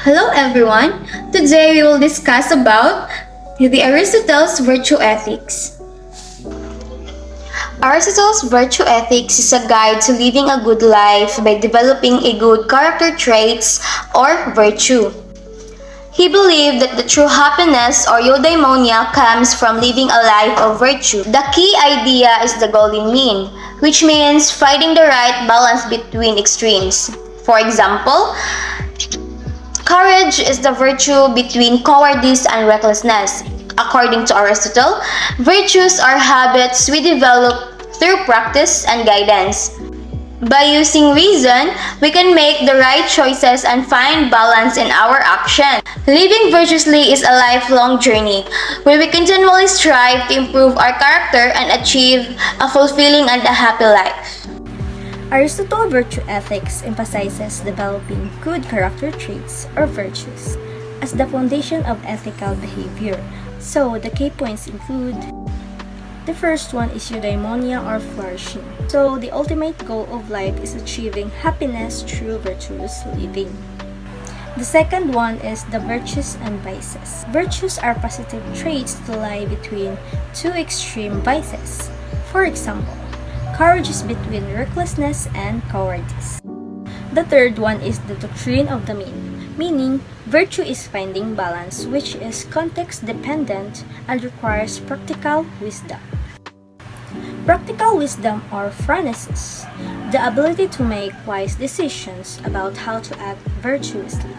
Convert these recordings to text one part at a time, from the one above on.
Hello everyone. Today we will discuss about the Aristotle's virtue ethics. Aristotle's virtue ethics is a guide to living a good life by developing a good character traits or virtue. He believed that the true happiness or eudaimonia comes from living a life of virtue. The key idea is the golden mean, which means finding the right balance between extremes. For example, courage is the virtue between cowardice and recklessness. According to Aristotle, virtues are habits we develop through practice and guidance. By using reason, we can make the right choices and find balance in our action. Living virtuously is a lifelong journey where we continually strive to improve our character and achieve a fulfilling and a happy life. Aristotle's virtue ethics emphasizes developing good character traits or virtues as the foundation of ethical behavior. So, the key points include: the first one is eudaimonia or flourishing. So, the ultimate goal of life is achieving happiness through virtuous living. The second one is the virtues and vices. Virtues are positive traits that lie between two extreme vices. For example, courage is between recklessness and cowardice. The third one is the doctrine of the mean, meaning virtue is finding balance, which is context dependent and requires practical wisdom. Practical wisdom or phronesis, the ability to make wise decisions about how to act virtuously.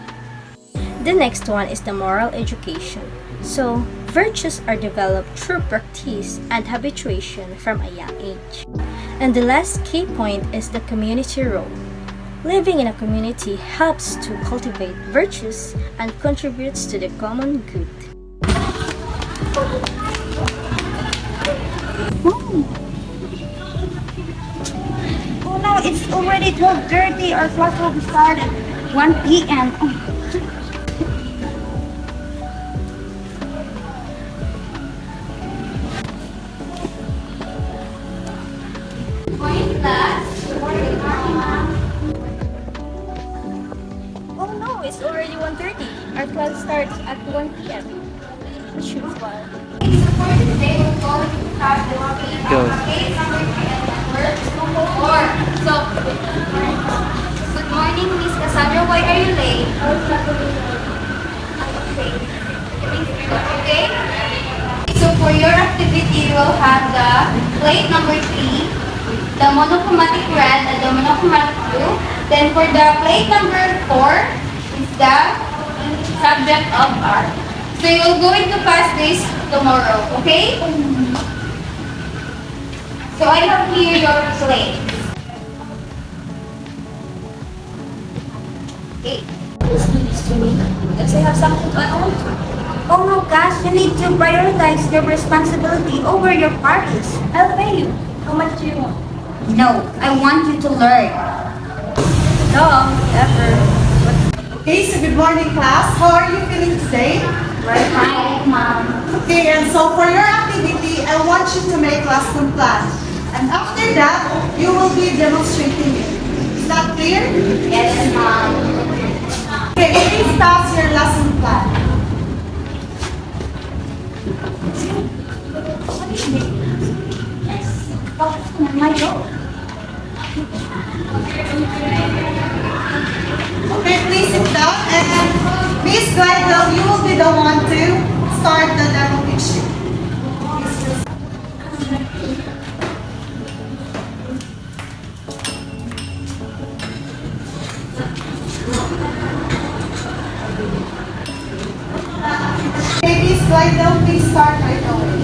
The next one is the moral education. So, virtues are developed through practice and habituation from a young age. And the last key point is the community role. Living in a community helps to cultivate virtues and contributes to the common good. Oh no, it's already 12:30. Our class will be started 1 p.m. Oh no, it's already 1:30. Our class starts at 1 p.m. Which is why. For today, we're going to start developing our case number 3 and number 4. So, good morning, Miss Cassandra. Why are you late? Okay. So, for your activity, you will have the plate number 3, the monochromatic red and the monochromatic blue. Then for the plate number 4 is the subject of art. So you're going to pass this tomorrow, okay? So I have here your plate. Okay. Please do this to me, because I have something to add on to. Oh no, Cass, you need to prioritize your responsibility over your parties. I'll pay you. How much do you want? No, I want you to learn. No, never. Okay, so good morning class. How are you feeling today? Hi, Mom. Okay, and so for your activity, I want you to make lesson plan. And after that, you will be demonstrating it. Is that clear? Yes, Mom. Okay, please pass your lesson plan. Oh, my God. Okay, please sit down and Miss Glidel, you will be the one to start the demo picture. Okay, Miss Glidel, please start right away.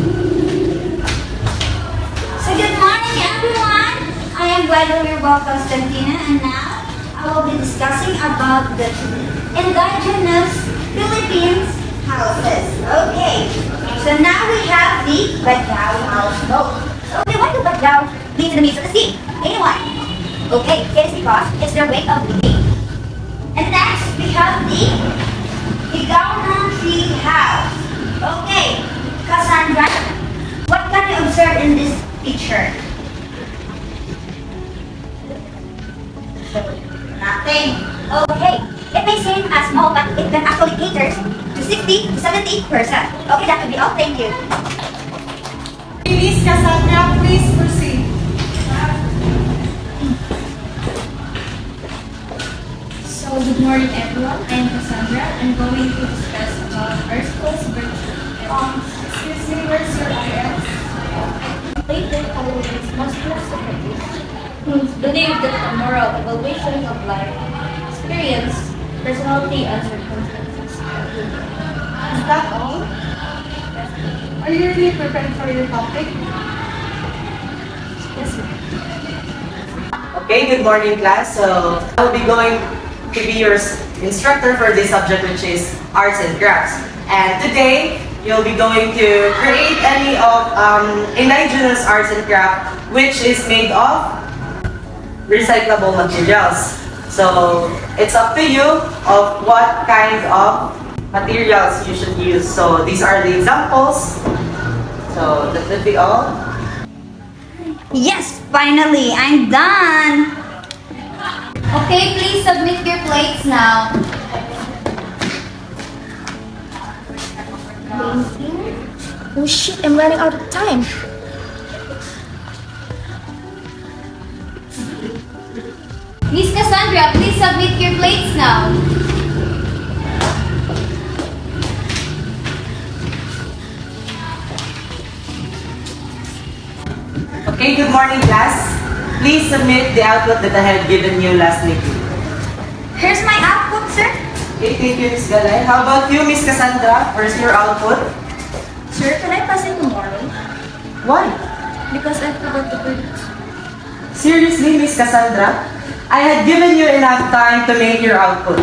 So good morning, everyone. I am Guadalupe Constantina, and now I will be discussing about the indigenous Philippines houses. Okay, so now we have the Badao house boat. Okay, why do Badao mean to the means of the sea? Anyone? Okay, it is because it's their way of living. And next, we have the Higaonan Tree House. Okay, Cassandra, what can you observe in this picture? Nothing. Okay, it may seem seem small, but it can actually cater to 60 to 70%. Okay, that would be all. Thank you. Miss Cassandra, please proceed. So, good morning everyone. I am Cassandra. I'm going to discuss about Aristotle's virtue. Excuse me, where's your IS? Later followers must believe that the moral evaluation of life, experience, personality, and circumstances are good. Is that all? Are you really prepared for your topic? Yes, ma'am. Okay, good morning class. So I'll be going to be your instructor for this subject, which is arts and crafts. And today, you'll be going to create any of indigenous arts and craft, which is made of recyclable materials. So it's up to you of what kind of materials you should use. So these are the examples. So that would be all. Yes, finally, I'm done. Okay, please submit your plates now. Oh shit, I'm running out of time. Miss Cassandra, please submit your plates now. Okay, good morning class. Please submit the output that I had given you last meeting. Here's my output, sir. Okay, thank you, Miss Galay. How about you, Miss Cassandra? Where's your output? Sir, can I pass it tomorrow? Why? Because I forgot to print it. Seriously, Miss Cassandra? I had given you enough time to make your output.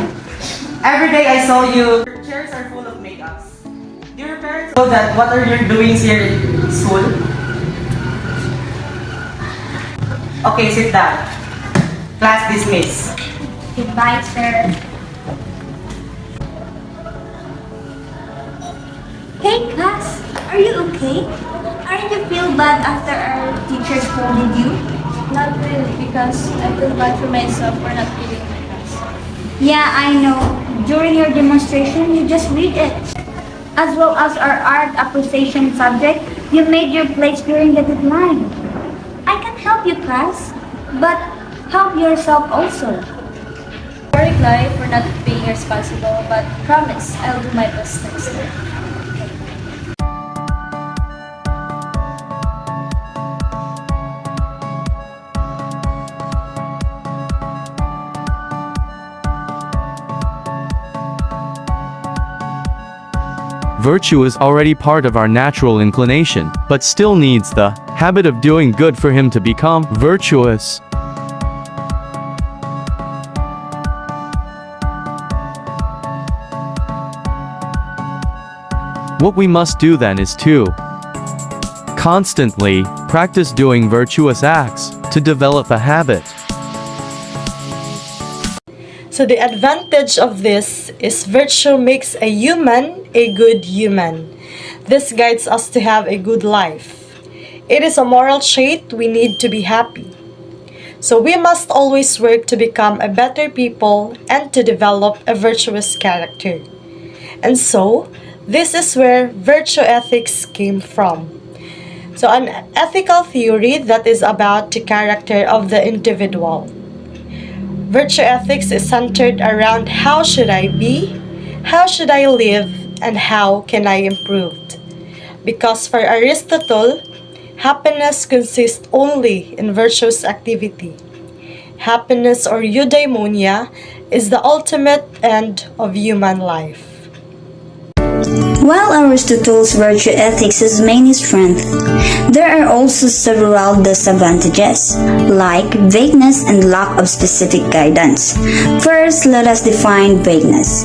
Every day I saw you. Your chairs are full of makeups. Do your parents know that what are your doings here in school? Okay, sit down. Class dismissed. Goodbye, sir. Hey, class. Are you okay? Aren't you feel bad after our teacher scolded you? Not really, because I feel bad for myself for not giving my class. Yeah, I know. During your demonstration, you just read it. As well as our art appreciation subject, you made your plates during the deadline. I can help you, class, but help yourself also. Sorry, Clyde, for not being responsible, but promise I'll do my best next time. Virtue is already part of our natural inclination, but still needs the habit of doing good for him to become virtuous. What we must do then is to constantly practice doing virtuous acts to develop a habit. So the advantage of this is virtue makes a human a good human. This guides us to have a good life. It is a moral trait we need to be happy. So we must always work to become a better people and to develop a virtuous character. And so, this is where virtue ethics came from. So an ethical theory that is about the character of the individual. Virtue ethics is centered around how should I be, how should I live, and how can I improve. Because for Aristotle, happiness consists only in virtuous activity. Happiness or eudaimonia is the ultimate end of human life. While Aristotle's virtue ethics has many strengths, there are also several disadvantages, like vagueness and lack of specific guidance. First, let us define vagueness.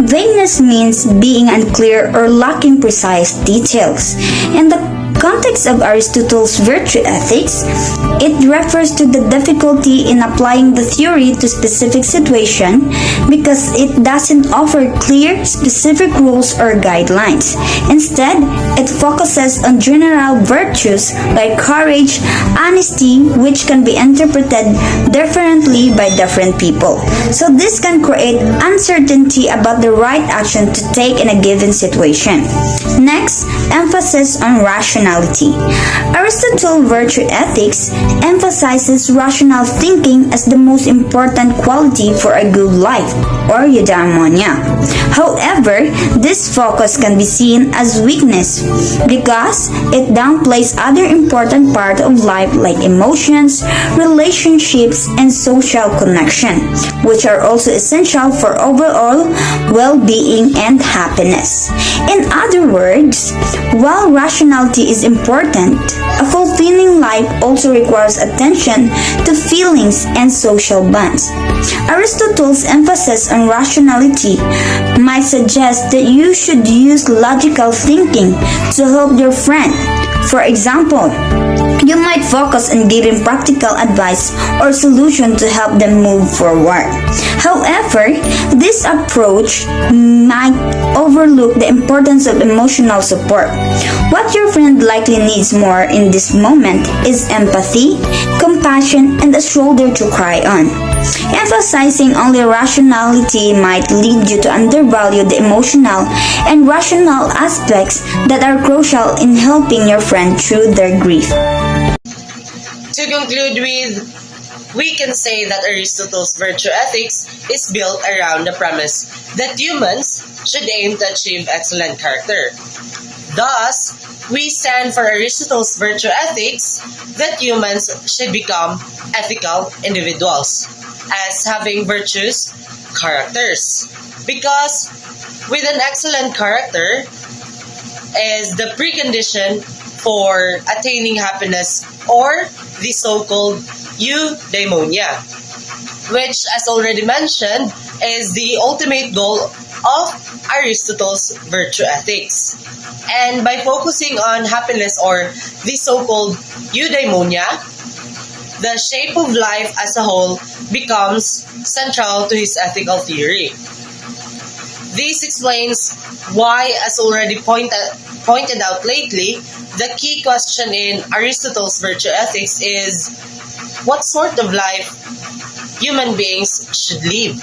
Vagueness means being unclear or lacking precise details, and the context of Aristotle's virtue ethics, it refers to the difficulty in applying the theory to specific situation because it doesn't offer clear, specific rules or guidelines. Instead, it focuses on general virtues like courage, honesty, which can be interpreted differently by different people. So this can create uncertainty about the right action to take in a given situation. Next, emphasis on rationality. Aristotle's virtue ethics emphasizes rational thinking as the most important quality for a good life, or eudaimonia. However, this focus can be seen as weakness because it downplays other important parts of life like emotions, relationships, and social connection, which are also essential for overall well-being and happiness. In other words, while rationality is important, a fulfilling life also requires attention to feelings and social bonds. Aristotle's emphasis on rationality might suggest that you should use logical thinking to help your friend. For example, you might focus on giving practical advice or solution to help them move forward. However, this approach might overlook the importance of emotional support. What your friend likely needs more in this moment is empathy, compassion, and a shoulder to cry on. Emphasizing only rationality might lead you to undervalue the emotional and rational aspects that are crucial in helping your friend through their grief. To conclude with, we can say that Aristotle's virtue ethics is built around the premise that humans should aim to achieve excellent character. Thus, we stand for Aristotle's virtue ethics that humans should become ethical individuals as having virtuous characters. Because with an excellent character is the precondition for attaining happiness or the so-called eudaimonia, which as already mentioned is the ultimate goal of Aristotle's virtue ethics. And by focusing on happiness or the so-called eudaimonia, the shape of life as a whole becomes central to his ethical theory. This explains why, as already pointed out lately, the key question in Aristotle's virtue ethics is what sort of life human beings should live.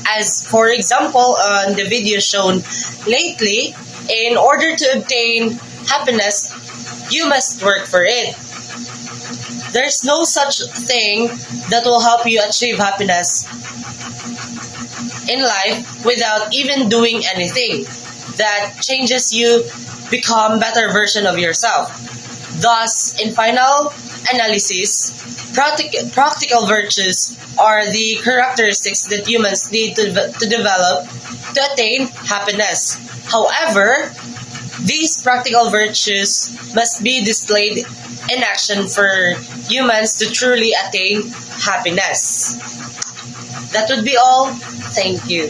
As for example, on the video shown lately, in order to obtain happiness, you must work for it. There's no such thing that will help you achieve happiness in life without even doing anything that changes you become better version of yourself. Thus, in final analysis, practical virtues are the characteristics that humans need to develop to attain happiness. However, these practical virtues must be displayed in action for humans to truly attain happiness. That would be all. Thank you.